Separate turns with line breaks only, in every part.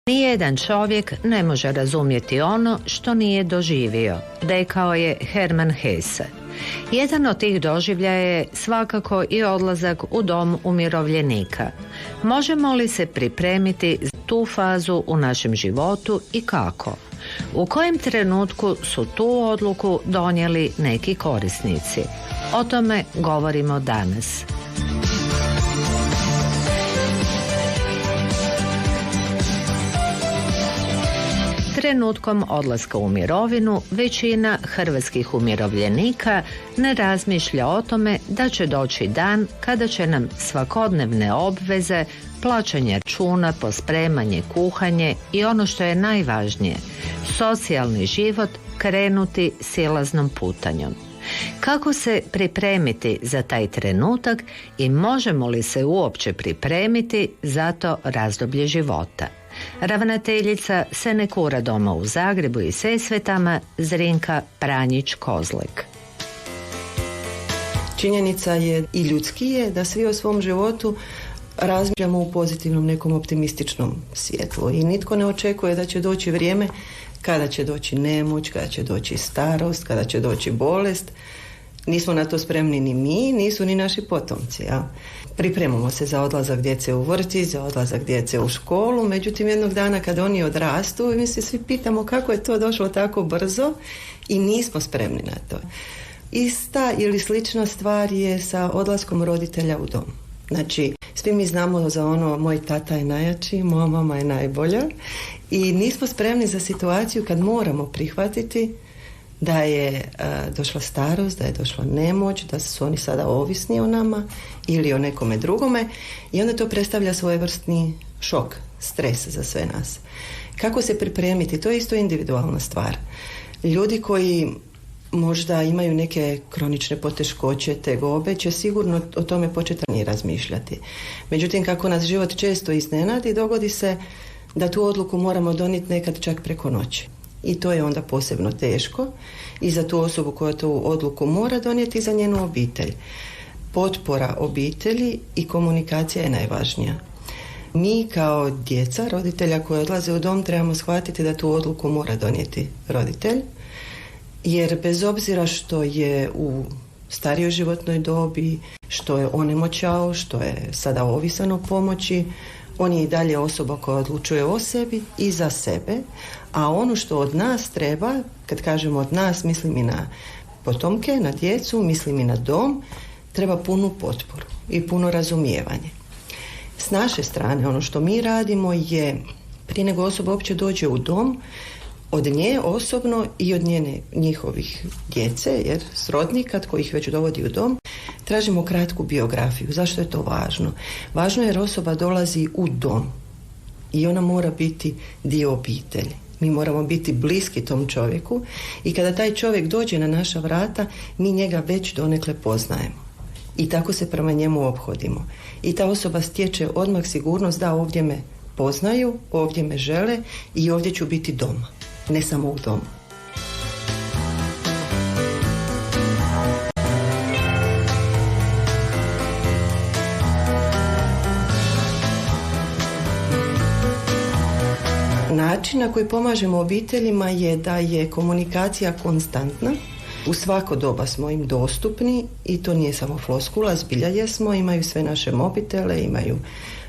Nijedan čovjek ne može razumjeti ono što nije doživio, rekao je Hermann Hesse. Jedan od tih doživljaja je svakako i odlazak u dom umirovljenika. Možemo li se pripremiti za tu fazu u našem životu i kako? U kojem trenutku su tu odluku donijeli neki korisnici? O tome govorimo danas. Trenutkom odlaska u mirovinu većina hrvatskih umirovljenika ne razmišlja o tome da će doći dan kada će nam svakodnevne obveze, plaćanje računa, pospremanje, kuhanje i ono što je najvažnije, socijalni život krenuti silaznom putanjom. Kako se pripremiti za taj trenutak i možemo li se uopće pripremiti za to razdoblje života? Ravnateljica Senekura doma u Zagrebu i Sesvetama Zrinka Pranjić-Kozlek.
Činjenica je i ljudski je da svi o svom životu razmišljamo u pozitivnom nekom optimističnom svjetlu i nitko ne očekuje da će doći vrijeme kada će doći nemoć, kada će doći starost, kada će doći bolest. Nismo na to spremni ni mi, nisu ni naši potomci. Ja. Pripremamo se za odlazak djece u vrtić, za odlazak djece u školu, međutim jednog dana kada oni odrastu, mi se svi pitamo kako je to došlo tako brzo i nismo spremni na to. Ista ili slična stvar je sa odlaskom roditelja u dom. Znači, svi mi znamo za ono moj tata je najjači, moja mama je najbolja i nismo spremni za situaciju kad moramo prihvatiti da je došla starost, da je došla nemoć, da su oni sada ovisni o nama ili o nekome drugome i onda to predstavlja svojevrsni šok, stres za sve nas. Kako se pripremiti? To je isto individualna stvar. Ljudi koji možda imaju neke kronične poteškoće, tegobe, će sigurno o tome početi ranije razmišljati. Međutim, kako nas život često iznenadi, dogodi se da tu odluku moramo donijeti nekad čak preko noći. I to je onda posebno teško i za tu osobu koja tu odluku mora donijeti i za njenu obitelj. Potpora obitelji i komunikacija je najvažnija. Mi kao djeca roditelja koji odlaze u dom trebamo shvatiti da tu odluku mora donijeti roditelj, jer bez obzira što je u starijoj životnoj dobi, što je onemoćao, što je sada ovisan o pomoći, on je i dalje osoba koja odlučuje o sebi i za sebe, a ono što od nas treba, kad kažemo od nas, mislim i na potomke, na djecu, mislim i na dom, treba punu potporu i puno razumijevanje. S naše strane, ono što mi radimo je, prije nego osoba uopće dođe u dom, od nje osobno i od njihovih djece, jer srodnika koji ih već dovodi u dom, tražimo kratku biografiju. Zašto je to važno? Važno je jer osoba dolazi u dom i ona mora biti dio obitelji. Mi moramo biti bliski tom čovjeku i kada taj čovjek dođe na naša vrata, mi njega već donekle poznajemo. I tako se prema njemu ophodimo. I ta osoba stječe odmah sigurnost da ovdje me poznaju, ovdje me žele i ovdje ću biti doma. Ne samo u domu. Način na koji pomažemo obiteljima je da je komunikacija konstantna. U svako doba smo im dostupni i to nije samo floskula, zbilja jesmo, imaju sve naše mobitele, imaju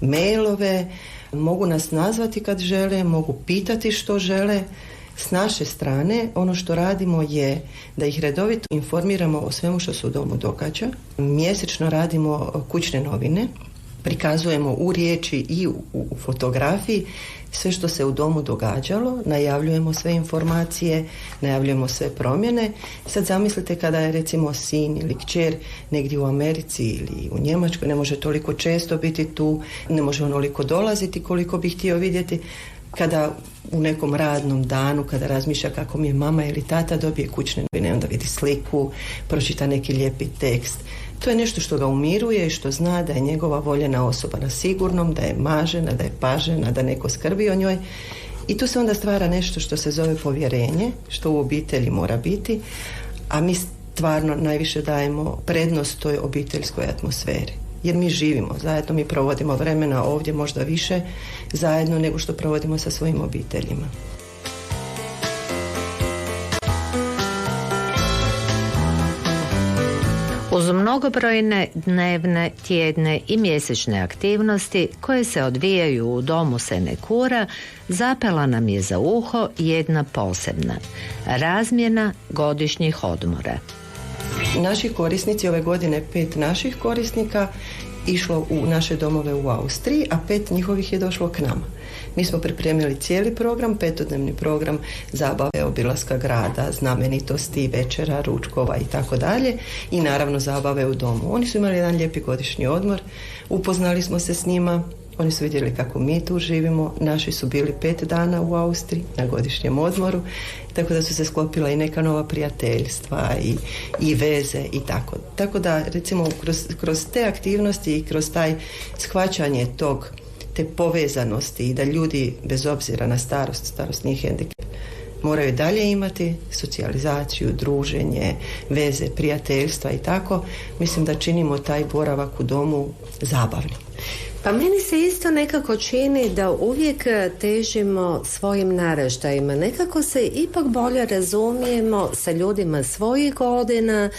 mailove, mogu nas nazvati kad žele, mogu pitati što žele. S naše strane ono što radimo je da ih redovito informiramo o svemu što se u domu događa. Mjesečno radimo kućne novine, prikazujemo u riječi i u fotografiji sve što se u domu događalo, najavljujemo sve informacije, najavljujemo sve promjene. Sad zamislite kada je recimo sin ili kćer negdje u Americi ili u Njemačkoj, ne može toliko često biti tu, ne može onoliko dolaziti koliko bi htio vidjeti. Kada u nekom radnom danu, kada razmišlja kako mi je mama ili tata, dobije kućne novine, onda vidi sliku, pročita neki lijepi tekst. To je nešto što ga umiruje i što zna da je njegova voljena osoba na sigurnom, da je mažena, da je pažena, da neko skrbi o njoj. I tu se onda stvara nešto što se zove povjerenje, što u obitelji mora biti, a mi stvarno najviše dajemo prednost toj obiteljskoj atmosferi. jer mi živimo zajedno, mi provodimo vremena ovdje možda više zajedno nego što provodimo sa svojim obiteljima.
Uz mnogobrojne dnevne, tjedne i mjesečne aktivnosti koje se odvijaju u domu Senekura, zapela nam je za uho jedna posebna – razmjena godišnjih odmora.
Naši korisnici, ove godine 5 naših korisnika išlo u naše domove u Austriji, a 5 njihovih je došlo k nama. Mi smo pripremili cijeli program, 5-dnevni program zabave, obilaska grada, znamenitosti, večera, ručkova i tako dalje, i naravno zabave u domu. Oni su imali jedan lijepi godišnji odmor, upoznali smo se s njima, oni su vidjeli kako mi tu živimo, naši su bili 5 dana u Austriji na godišnjem odmoru, tako da su se sklopila i neka nova prijateljstva i veze i tako. Tako da recimo kroz te aktivnosti i kroz taj shvaćanje te povezanosti i da ljudi bez obzira na starosni hendikep moraju dalje imati socijalizaciju, druženje, veze, prijateljstva i tako, mislim da činimo taj boravak u domu zabavnim.
Pa meni se isto nekako čini da uvijek težimo svojim naraštajima. Nekako se ipak bolje razumijemo sa ljudima svojih godina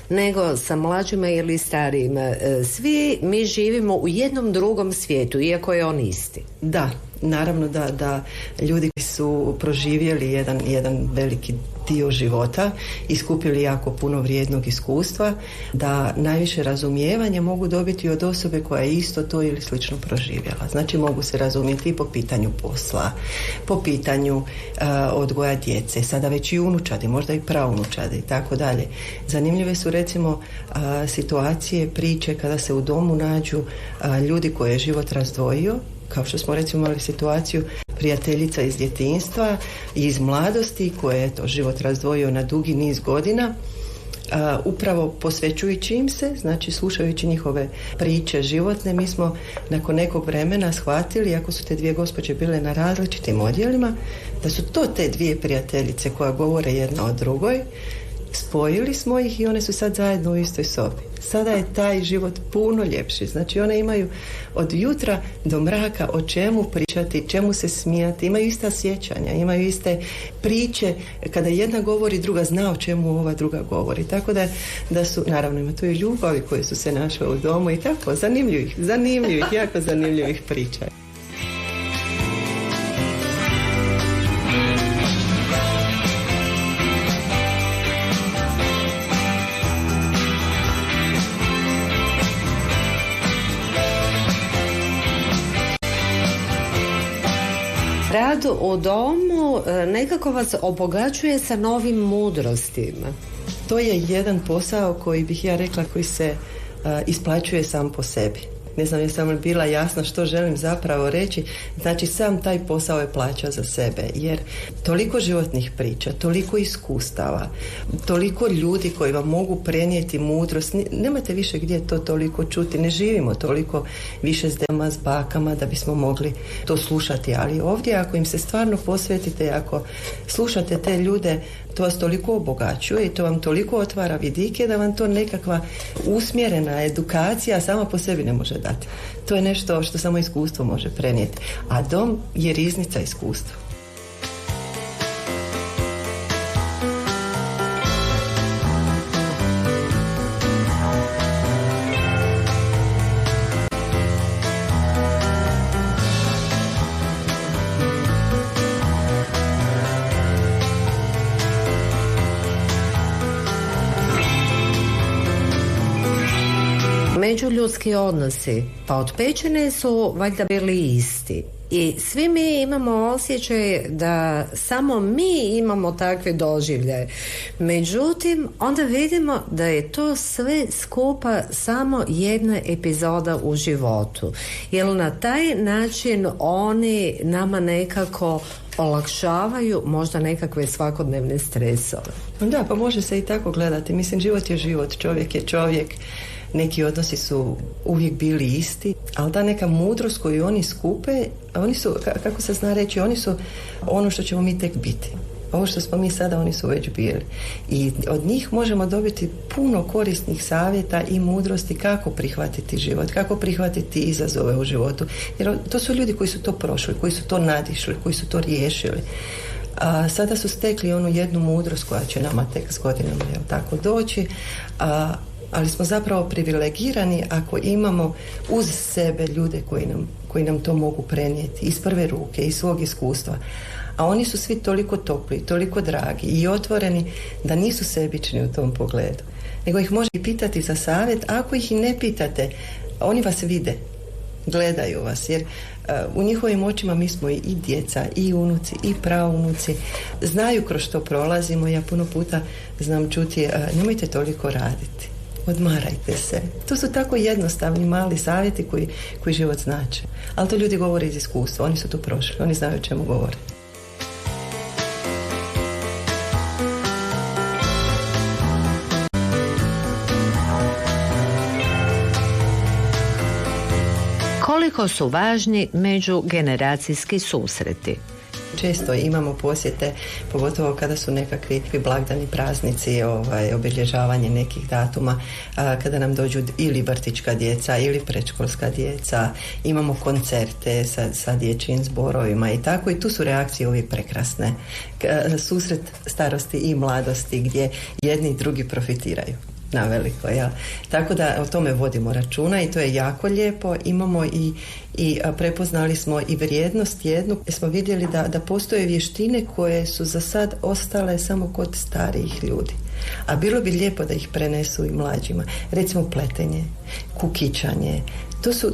nego sa mlađima ili starijima. Svi mi živimo u jednom drugom svijetu, iako je on isti.
Da, naravno da ljudi koji su proživjeli jedan veliki dio života i skupili jako puno vrijednog iskustva, da najviše razumijevanja mogu dobiti od osobe koja je isto to ili slično proživjela. Znači mogu se razumjeti i po pitanju posla, po pitanju odgoja djece, sada već i unučadi, možda i praunučadi i tako dalje. Zanimljive su recimo situacije, priče kada se u domu nađu ljudi koje je život razdvojio, kao što smo recimo imali situaciju prijateljica iz djetinjstva i iz mladosti koje je to život razdvojio na dugi niz godina, upravo posvećujući im se, znači slušajući njihove priče životne, mi smo nakon nekog vremena shvatili, ako su te dvije gospođe bile na različitim odjelima, da su to te dvije prijateljice koje govore jedna o drugoj. Spojili smo ih i one su sad zajedno u istoj sobi. Sada je taj život puno ljepši. Znači one imaju od jutra do mraka o čemu pričati, čemu se smijati, imaju ista sjećanja, imaju iste priče. Kada jedna govori, druga zna o čemu ova druga govori. Tako da su, naravno ima tu i ljubavi koje su se našle u domu i tako, zanimljivih, jako zanimljivih priča.
Rad u domu nekako vas obogaćuje sa novim mudrostima.
To je jedan posao koji bih ja rekla koji se isplaćuje sam po sebi. Ne znam jesam li bila jasna što želim zapravo reći. Znači sam taj posao je plaća za sebe, jer toliko životnih priča, toliko iskustava, toliko ljudi koji vam mogu prenijeti mudrost, nemate više gdje to toliko čuti, ne živimo toliko više s dedama, s bakama da bismo mogli to slušati, ali ovdje ako im se stvarno posvetite, ako slušate te ljude, to vas toliko obogaćuje i to vam toliko otvara vidike da vam to nekakva usmjerena edukacija sama po sebi ne može dati. To je nešto što samo iskustvo može prenijeti. A dom je riznica iskustva.
Međuljudski odnosi, pa od pećine su valjda bili isti. I svi mi imamo osjećaj da samo mi imamo takve doživljaje. Međutim, onda vidimo da je to sve skupa samo jedna epizoda u životu. Jer na taj način oni nama nekako olakšavaju možda nekakve svakodnevne stresove.
Da, pa može se i tako gledati. Mislim, život je život, čovjek je čovjek. Neki odnosi su uvijek bili isti, ali ta neka mudrost koju oni skupe, oni su, kako se zna reći, oni su ono što ćemo mi tek biti. Ovo što smo mi sada, oni su već bili. I od njih možemo dobiti puno korisnih savjeta i mudrosti kako prihvatiti život, kako prihvatiti izazove u životu. Jer to su ljudi koji su to prošli, koji su to nadišli, koji su to riješili. A sada su stekli onu jednu mudrost koja će nama tek s godinama tako doći, ali smo zapravo privilegirani ako imamo uz sebe ljude koji nam to mogu prenijeti iz prve ruke, iz svog iskustva. A oni su svi toliko topli, toliko dragi i otvoreni da nisu sebični u tom pogledu. Nego ih možete pitati za savjet. Ako ih i ne pitate, oni vas vide, gledaju vas, jer u njihovim očima mi smo i djeca, i unuci, i praunuci. Znaju kroz što prolazimo. Ja puno puta znam čuti, nemojte toliko raditi, odmarajte se. To su tako jednostavni mali savjeti koji život znače. Ali to ljudi govore iz iskustva, oni su to prošli, oni znaju o čemu govore.
Koliko su važni međugeneracijski susreti?
Često imamo posjete, pogotovo kada su nekakvi blagdani, praznici, obilježavanje nekih datuma, kada nam dođu ili vrtićka djeca ili predškolska djeca, imamo koncerte sa dječjim zborovima i tako, i tu su reakcije uvijek prekrasne. Susret starosti i mladosti gdje jedni i drugi profitiraju na veliko, ja. Tako da o tome vodimo računa i to je jako lijepo. Imamo i prepoznali smo i vrijednost jednu, smo vidjeli da postoje vještine koje su za sad ostale samo kod starijih ljudi, a bilo bi lijepo da ih prenesu i mlađima. Recimo pletenje, kukičanje,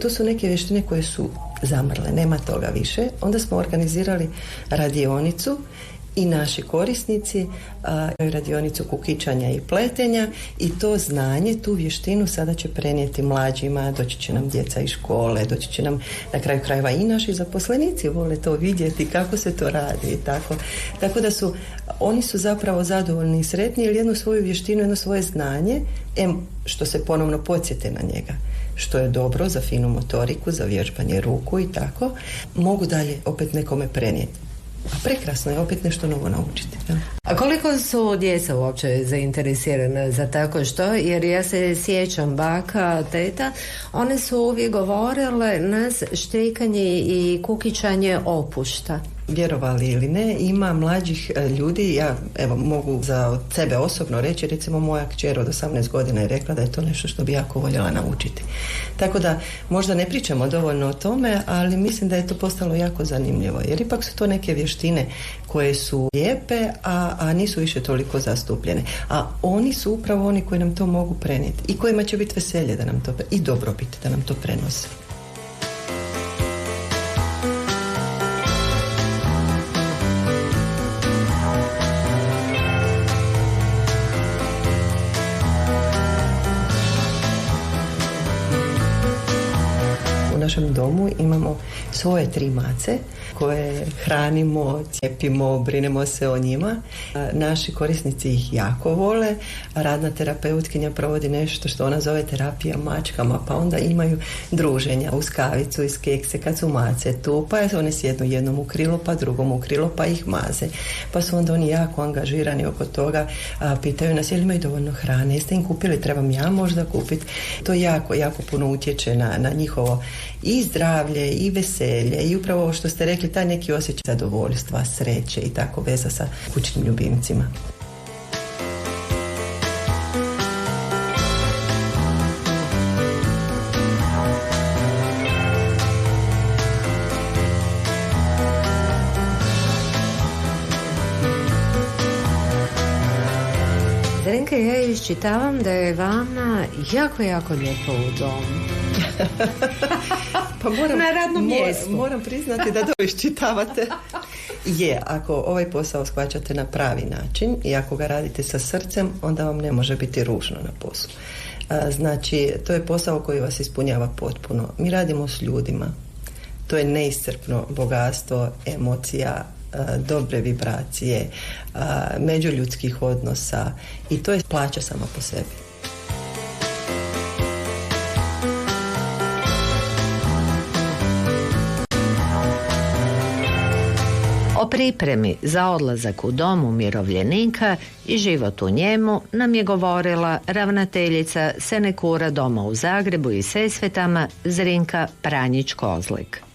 to su neke vještine koje su zamrle, nema toga više. Onda smo organizirali radionicu i naši korisnici radionicu kukičanja i pletenja, i to znanje, tu vještinu sada će prenijeti mlađima, doći će nam djeca iz škole, doći će nam na kraju krajeva i naši zaposlenici vole to vidjeti kako se to radi i tako da oni su zapravo zadovoljni i sretni jer jednu svoju vještinu, jedno svoje znanje, što se ponovno podsjete na njega, što je dobro za finu motoriku, za vježbanje ruku i tako, mogu dalje opet nekome prenijeti. A prekrasno je opet nešto novo naučiti. Ja.
A koliko su djeca uopće zainteresirane za tako što? Jer ja se sjećam, baka, teta, one su uvijek govorile, nas štrikanje i kukičanje opušta.
Vjerovali ili ne, ima mlađih ljudi, ja mogu za sebe osobno reći, recimo moja kćer od 18 godina je rekla da je to nešto što bi jako voljela naučiti. Tako da možda ne pričamo dovoljno o tome, ali mislim da je to postalo jako zanimljivo, jer ipak su to neke vještine koje su lijepe, a nisu više toliko zastupljene. A oni su upravo oni koji nam to mogu prenijeti i kojima će biti veselje da nam to i dobrobit da nam to prenose. U našem domu imamo svoje 3 mace koje hranimo, cijepimo, brinemo se o njima. Naši korisnici ih jako vole. Radna terapeutkinja provodi nešto što ona zove terapija mačkama, pa onda imaju druženja uz kavicu, iz kekse kad su mace tu, pa one sjednu jednom u krilo, pa drugom u krilo, pa ih maze. Pa su onda oni jako angažirani oko toga, pitaju nas je li imaju dovoljno hrane, jeste im kupili, trebam ja možda kupiti. To jako, jako puno utječe na njihovo i zdravlje i veselje i upravo ovo što ste rekli, taj neki osjećaj zadovoljstva, sreće i tako veza sa kućnim ljubimcima.
Zdenka, ja iščitavam da je vama jako, jako lijepo u domu.
Pa
na radnom mjestu.
Moram priznati da dobro iščitavate. Ako ovaj posao shvaćate na pravi način i ako ga radite sa srcem, onda vam ne može biti ružno na poslu. Znači, to je posao koji vas ispunjava potpuno. Mi radimo s ljudima. To je neiscrpno bogatstvo emocija, dobre vibracije, međuljudskih odnosa i to je plaća sama po sebi.
O pripremi za odlazak u dom umirovljenika i život u njemu nam je govorila ravnateljica Senekura doma u Zagrebu i Sesvetama Zrinka Pranjić-Kozlik.